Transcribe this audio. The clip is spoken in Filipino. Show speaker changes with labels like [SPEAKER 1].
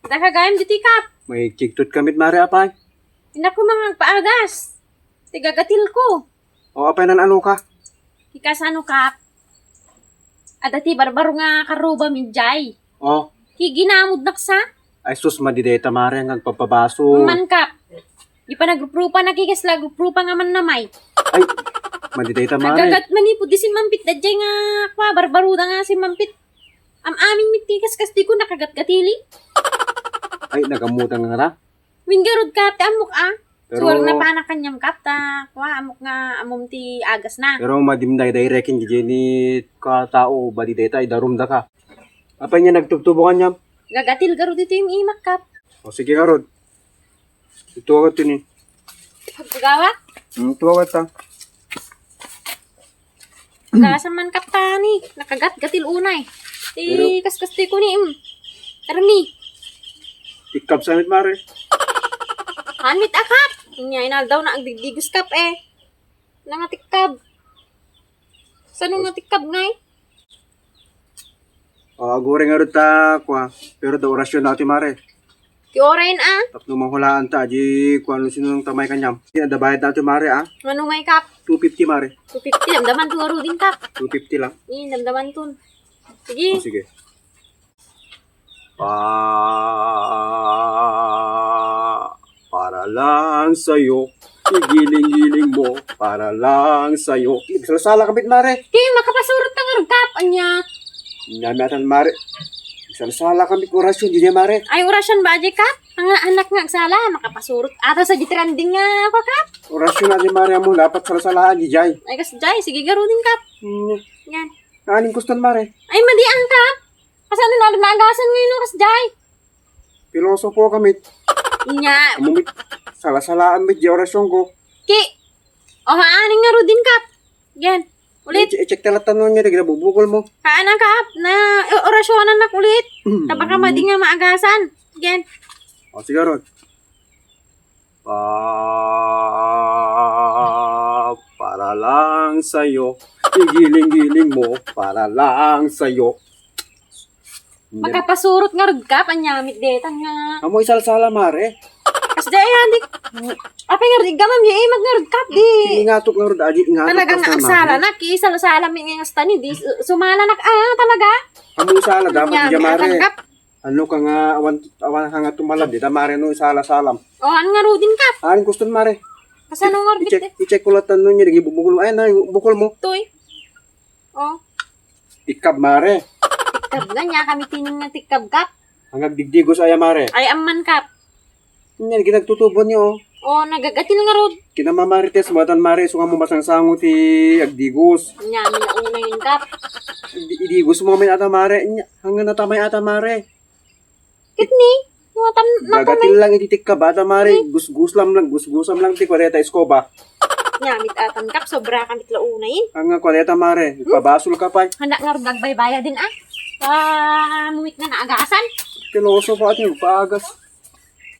[SPEAKER 1] Nakagayam dito kap.
[SPEAKER 2] May chigtot kamit mare apay.
[SPEAKER 1] Hindi ko mga paagas. Tigagatil ko.
[SPEAKER 2] O apay nan ano ka?
[SPEAKER 1] Ikas ano kap. Adati barbaro nga karuba midjay.
[SPEAKER 2] O,
[SPEAKER 1] Higinamod naksa.
[SPEAKER 2] ay sus madideta mare ang pagpabaso.
[SPEAKER 1] Man kap. Di pa nagrupa nakikisla grupa nga man namay.
[SPEAKER 2] Ay, madideta mare.
[SPEAKER 1] Nagagat manipod di si Mampit dadjay nga kwa barbaruda nga si Mampit. Aming mitikas kas di ko nakagat-gatili.
[SPEAKER 2] Ay, nagamutan nga na.
[SPEAKER 1] Wingarod kap ti amok ah.
[SPEAKER 2] Pero-
[SPEAKER 1] Suwag na pa na kanyam kap ta. Kwa amok nga amom ti agas na.
[SPEAKER 2] Pero madimday rekin di ni ka tao badideta ay darumda ka. Apay niya nagtubtubukan niya.
[SPEAKER 1] Gagatil garo dito yung imak kap.
[SPEAKER 2] O sige karod. Ito agad yun eh.
[SPEAKER 1] Pagpagawat.
[SPEAKER 2] Ito agad ta.
[SPEAKER 1] Gasan man kap ta ni. Nakagat gatil unay. Ti
[SPEAKER 2] Pero-
[SPEAKER 1] kaskas ti ko ni Tarmi.
[SPEAKER 2] Ikap samit mare.
[SPEAKER 1] Hanwit akap. Inya inal daw na ang digdigos kap eh. Nangatikab. Saan nga tikab ngay?
[SPEAKER 2] O agore nga rin ta kwa. Pero da orasyon natin mare.
[SPEAKER 1] Ti orain ah.
[SPEAKER 2] Tapno manghulaan ta. Di kung ano sino nang tamay kanyam. Ada bayad natin mare ah.
[SPEAKER 1] Ano may kap?
[SPEAKER 2] 250 mare.
[SPEAKER 1] 250. Damdaman to aro din kap.
[SPEAKER 2] 250 lang.
[SPEAKER 1] Damdaman to. Sige.
[SPEAKER 2] O sige. Para lang sa'yo. Igiling-giling mo. Para lang sa'yo. Salasala kabit mare.
[SPEAKER 1] Kaya makapasurot ng arugkap. Anya.
[SPEAKER 2] Namatan mare. Salasala kami orasyon. Di niya mare.
[SPEAKER 1] Ay, orasyon ba, Jay, kap? Ang anak nga agsala. Makapasurot. Ata sa jitranding nga ako, kap.
[SPEAKER 2] Orasyon natin mare mo. Dapat salasalaan di jay.
[SPEAKER 1] Ay, kas Jay. Sige, garo din, kap. Yan.
[SPEAKER 2] Naaning kustan mare.
[SPEAKER 1] Ay, madiang, kap. Kasi ano na, magasan ngayon no, kas Jay.
[SPEAKER 2] Pilosopo kami.
[SPEAKER 1] Nya.
[SPEAKER 2] Amumit. Salasalaan mit di orasyon ko.
[SPEAKER 1] Ki. O, haaning nga ro din, kap. Yan. Ulit.
[SPEAKER 2] I-check talatan nun niya. Di bubukol mo.
[SPEAKER 1] Haan kap. Na orasyonan na ulit. Tabaka madi nga maagasan. Yan.
[SPEAKER 2] O sige ron. Para lang sa'yo. Igiling-giling mo. Para lang sa'yo.
[SPEAKER 1] Makapasurot nga ro, kap. Anyamit detan nga.
[SPEAKER 2] Amo isalsala mare.
[SPEAKER 1] Kas Jay, di. Apay nga ro, gamam yung imag nga ro, kap. Di.
[SPEAKER 2] Ingatok nga ron. Aji ingatok.
[SPEAKER 1] Talagang
[SPEAKER 2] basta,
[SPEAKER 1] ang
[SPEAKER 2] mare.
[SPEAKER 1] sala na, kisala-sala mi nga stani, di sumala na, talaga.
[SPEAKER 2] Amo sala. Dapat di
[SPEAKER 1] Nyami,
[SPEAKER 2] mare.
[SPEAKER 1] atangkap.
[SPEAKER 2] Ano ka nga. Awan ka nga tumalab. Di mare no isala-salam.
[SPEAKER 1] O, ano nga ro din, kap.
[SPEAKER 2] Aning kustan mare.
[SPEAKER 1] Kasi ano nga ro,
[SPEAKER 2] I-check ko latan nun niya. Di bubukol mo. Ay na. Bukol mo.
[SPEAKER 1] Toy. O,
[SPEAKER 2] Ikab mare.
[SPEAKER 1] tikab nga niya, kami tining nga tikab, kap.
[SPEAKER 2] Hanggang digdigos ay mare.
[SPEAKER 1] Ay, amman, kap.
[SPEAKER 2] Yan. Ginagtutubo niyo.
[SPEAKER 1] O, nagagatil nga ro.
[SPEAKER 2] Kinamamarites. Matan mare. So nga mo masangsango ti agdigos.
[SPEAKER 1] Nyami na una yun, kap.
[SPEAKER 2] Idigos mo kami ata mare. Hanggang natamay ata mare.
[SPEAKER 1] Kitni. Natam,
[SPEAKER 2] Gagatil lang ititik ka ba ata mare. Gusgusam lang ti kwareta eskoba.
[SPEAKER 1] nyamit atan, kap. Sobra kamit launa yun.
[SPEAKER 2] Hanggang kwareta mare. Pabasol ka pa.
[SPEAKER 1] Handa nga ro, nagbaybaya din, ah. Mumit na naagasan.
[SPEAKER 2] Piloso pa at yung paagas.